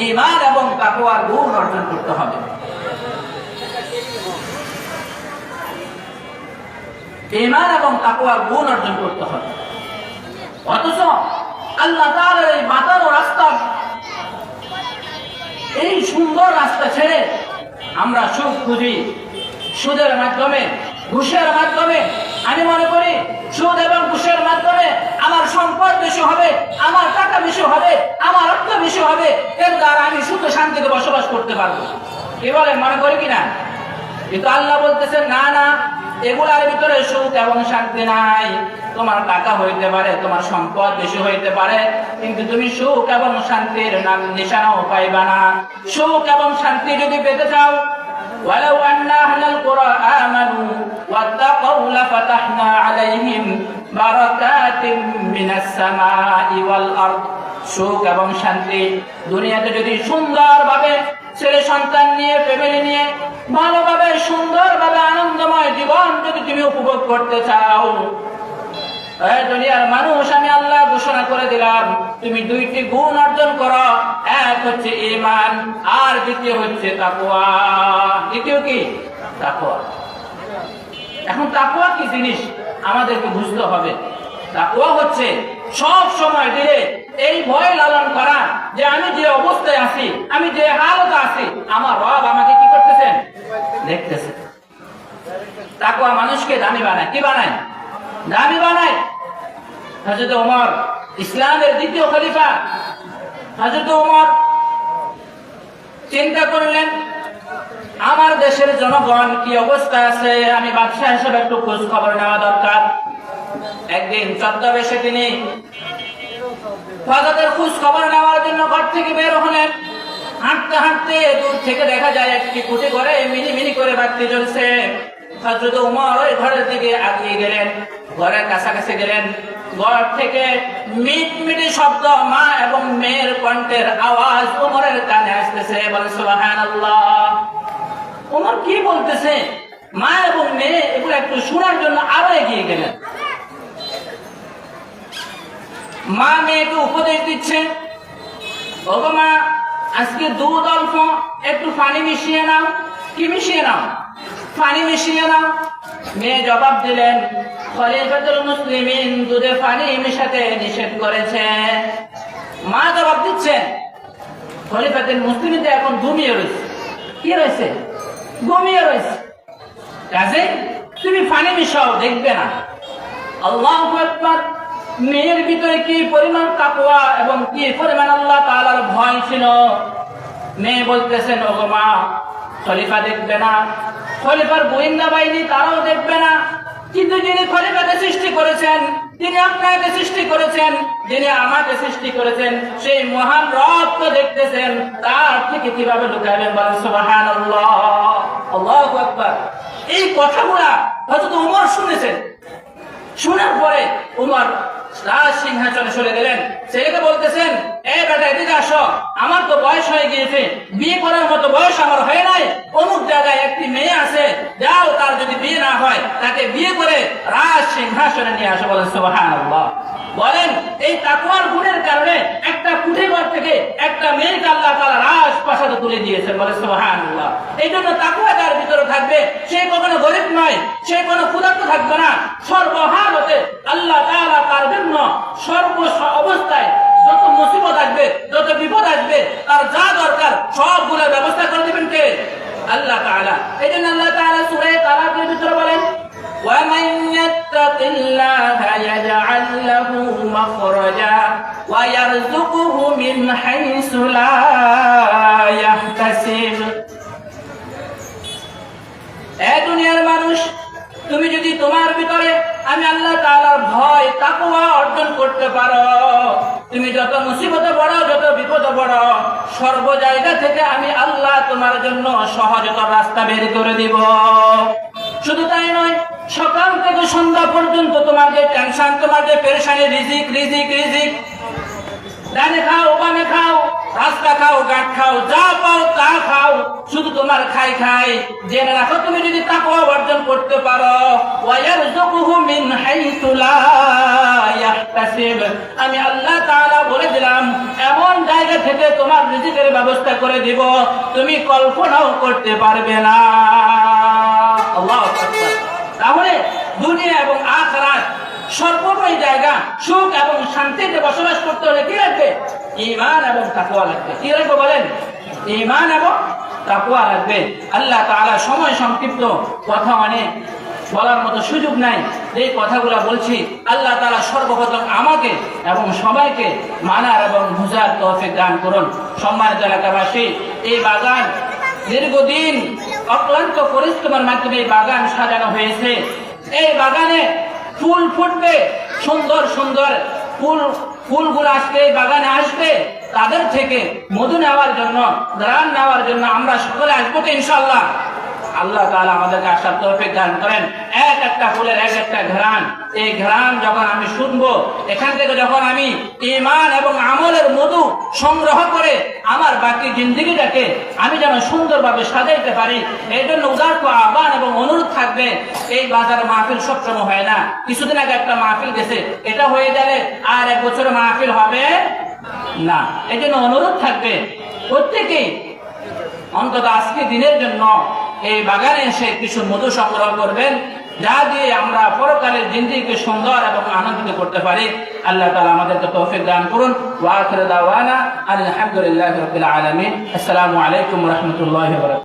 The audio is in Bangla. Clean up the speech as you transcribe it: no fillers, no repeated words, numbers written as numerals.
ঈমান এবং তাকওয়ার গুণ অর্জন করতে হবে। ঈমান এবং তাকওয়ার গুণ অর্জন করতে হবে। অথচ আল্লাহ তাআলার এই বাঁধানো রাস্তা, এই সুন্দর রাস্তা ছেড়ে আমরা সুখ খুঁজি সুদের মাধ্যমে, ঘুষের মাধ্যমে। আমি মনে করি সুদ এবং ঘুষের মাধ্যমে আমার সম্পদ বেশি হবে, আমার টাকা বেশি হবে, আমার অর্থ বেশি হবে, এর দ্বারা আমি সুখে শান্তিতে বসবাস করতে পারবো। কি বলেন, মনে করি কিনা? কিন্তু আল্লাহ বলতেছেন না না, এগুলার ভিতরে সুখ এবং শান্তি নাই। তোমার টাকা হইতে পারে, তোমার সম্পদ বেশি হইতে পারে, কিন্তু তুমি সুখ এবং শান্তির নাম নিশানাও পাইবা না। সুখ এবং শান্তি যদি পেতে চাও, ওয়ালাউ আন্না আহলাল কুরা আমানু ওয়াত্তাকাউ লাফাতাহনা আলাইহিম বারাকাতিম মিনাস সামাই ওয়াল আরদ। সুখ এবং শান্তি দুনিয়াতে যদি সুন্দরভাবে ছেলে সন্তান নিয়ে, ফ্যামিলি নিয়ে ভালোভাবে সুন্দরভাবে আনন্দময় জীবন যদি তুমি উপভোগ করতে চাও, দুনিয়ার মানুষ, আমি আল্লাহ ঘোষণা করে দিলাম, তুমি দুইটি গুণ অর্জন করো। এক হচ্ছে ঈমান, আর দ্বিতীয় হচ্ছে তাকওয়া। দ্বিতীয় কি? তাকওয়া। এখন তাকওয়া কি জিনিস আমাদেরকে বুঝতে হবে। তাকওয়া হচ্ছে সব সময় দিলে এই ভয় লালন করা যে আমি যে অবস্থায় আছি, আমি যে হালতে আছি, আমার রব আমাকে কি করতেছেন? দেখতেছেন। তাকওয়া মানুষকে দামি বানায়। কি বানায়? দামি বানায়। হযরত ওমর, ইসলামের দ্বিতীয় খলিফা, হযরত ওমর চিন্তা করলেন আমার দেশের জনগণ কি অবস্থা আছে, আমি বাদশা হিসেবে একটু খোঁজ খবর নেওয়া দরকার। একদিন ছদ্মবেশে তিনি প্রজাদের খোঁজ খবর নেওয়ার জন্য ঘর থেকে বের হলেন। হাঁটতে হাঁটতে দূর থেকে দেখা যায় একটি কুটি ঘরে মিনি মিনি করে বাতি জ্বলছে। হযরত ওমর ওই ঘরের দিকে এগিয়ে গেলেন, ঘরের কাছাকাছি গেলেন। ঘর থেকে মিটমিটি শব্দ, মা এবং মেয়ের কণ্ঠের আওয়াজ ওমরের কানে আসতেছে। বলে সুবহানাল্লাহ। ওমর কি বলতেছে, মা এবং মেয়ে, এগুলো একটু শোনার জন্য আরো এগিয়ে গেলেন। মা মেয়েকে উপদেশ দিচ্ছে, ওগো মা, আজকে দুধ অল্প, একটু পানি মিশিয়ে নাও। কি মিশিয়ে নাও? পানি মিশিয়ে নাও। মেয়ে জবাব দিলেন, খলিফাতুল মুসলিমিন দুধে পানি মিশাতে নিষেধ করেছে। মা জবাব দিচ্ছেন, খলিফাতুল মুসলিমিন এখন ঘুমিয়ে রয়েছে। কি রয়েছে? ঘুমিয়ে রয়েছে। কাজে তুমি পানি মিশাও, দেখবে না। আল্লাহু আকবার। মেয়ের ভিতরে কি পরিমাণ তাকওয়া এবং কি পরিমাণ আল্লাহ তাআলার ভয় ছিল। মেয়ে বলতেছেন, ওগো মা, খলিফা দেখবে না, খলিফার গোয়েন্দা বাহিনী তারাও দেখবে না, কিন্তু যিনি খলিফাকে সৃষ্টি করেছেন, তিনি আপনাকে সৃষ্টি করেছেন, যিনি আমাকে সৃষ্টি করেছেন, সেই মহান রব তো দেখতেছেন, তার থেকে কিভাবে লুকাবেন? বলেন সুবহানাল্লাহ, আল্লাহু আকবার। এই কথাগুলা হযরত ওমর শুনেছেন। শোনার পরে ওমর রাজ সিংহাসনে চলে গেলেন। ছেলেকে বলতেছেন, এই বেটা এদিকে আসো, আমার তো বয়স হয়ে গিয়েছে, বিয়ে করার মতো বয়স আমার হয় নাই। অমুক জায়গায় একটি মেয়ে আছে, যাও, তার যদি বিয়ে না হয় তাকে বিয়ে করে রাজ সিংহাসনে নিয়ে আসো। বলেন সুবহানাল্লাহ। বলেন, এই তাকওয়ার গুণের কারণে একটা কুঠি ঘর থেকে একটা মেয়েকে আল্লাহ তাআলা রাজপ্রাসাদে তুলে দিয়েছেন। বলেন সুবহানাল্লাহ। এই জন্য তাকওয়া যার ভিতরে থাকবে, সে কখনো গরিব নয়, সে কোনো ক্ষুধার্ত থাকবে না। সর্বহালতে আল্লাহ তাআলা তার জন্য সর্ব অবস্থায় যত মুসিবত আসবে, যত বিপদ আসবে, তার যা দরকার সবগুলোর ব্যবস্থা করে দেবেন কে? আল্লাহ তাআলা। এই জন্য আল্লাহ তাআলা সূরা তালাকের ভিতরে বলেন, وَمَن يَتَّقِ اللَّهَ يَجْعَل لَّهُ مَخْرَجًا وَيَرْزُقْهُ مِنْ حَيْثُ لَا يَحْتَسِبُ। এ দুনিয়ার মানুষ, তুমি যদি তোমার ভিতরে আমি আল্লাহ তাআলার ভয়, তাকওয়া অর্জন করতে পারো, তুমি যত মুসিবতে পড়ো, যত বিপদে পড়ো, সর্ব জায়গা থেকে আমি আল্লাহ তোমার জন্য সহজতর রাস্তা বের করে দিব। শুধু তাই নয়, সকাল থেকে সন্ধ্যা পর্যন্ত তোমার যে টেনশন, তোমার যে পেরেশানি, রিজিক রিজিক রিজিক, ডানে খাও বামে খাও, রাস্তা খাও ঘাট খাও, যা পাও তা খাও, শুধু তোমার খাই জেনে রাখো, তুমি যদি তাকওয়া অর্জন করতে পারো, ওয়ায়ারযুকুহু মিন হাইসু লা ইয়াহতাসিব, আমি আল্লাহ তাআলা বলে দিলাম এমন জায়গা থেকে তোমার রিজিকের ব্যবস্থা করে দিব তুমি কল্পনাও করতে পারবে না। আল্লাহু আকবার। তাহলে দুনিয়া এবং আখিরাত সর্বোপরি জায়গা সুখ এবং শান্তিতে বসবাস করতে হলে কি লাগবে? ঈমান এবং তাকওয়া লাগবে। কি লাগবে বলেন? ঈমান এবং তাকওয়া লাগবে। আল্লাহ তাআলা সময় সংক্ষিপ্ত, কথা অনেক বলার মতো সুযোগ নাই, এই কথাগুলো বলছি। আল্লাহ তাআলা সর্বপ্রথম আমাকে এবং সবাইকে মানার এবং বুঝার তৌফিক দান করুন। সম্মানিত এলাকাবাসী, এই বাগান দীর্ঘদিন অক্লান্ত পরিশ্রমের মাধ্যমে এই বাগান সাজানো হয়েছে। এই বাগানে ফুল ফুটবে, সুন্দর সুন্দর ফুলগুলো আসবে, এই বাগানে আসবে, তাদের থেকে মধু নেওয়ার জন্য, ঘ্রাণ নেওয়ার জন্য আমরা সকলে আসবো তো ইনশাআল্লাহ। আল্লাহ তাআলা আমাদেরকে আসার তৌফিক দান করেন। এক একটা ফুলের এক একটা ঘ্রাণ, এই ঘ্রাণ যখন আমি শুনবো, এখান থেকে যখন আমি ঈমান এবং আমলের মধু সংগ্রহ করে আমার বাকি জিন্দেগিটাকে আমি যেন সুন্দরভাবে সাজাইতে পারি, এই জন্য উদারত আহ্বান এবং অনুরোধ থাকবে। এই বাজারে মাহফিল সবসময় হয় না, কিছুদিন আগে একটা মাহফিল গেছে, এটা হয়ে গেলে আর এক বছর মাহফিল হবে না। এই জন্য অনুরোধ থাকবে প্রত্যেকেই অন্তত আজকে দিনের জন্য এই বাগানে এসে কিছু মধু সংগ্রহ করবেন, যা দিয়ে আমরা পরকালের জিন্দেগিকে সুন্দর এবং আনন্দিত করতে পারি। আল্লাহ তাআলা আমাদেরকে তৌফিক দান করুন। ওয়া আখিরু দাওয়ানা আলহামদুলিল্লাহি রাব্বিল আলামিন। আসসালামু আলাইকুম ওয়া রাহমাতুল্লাহি ওয়া বারাকাতুহু।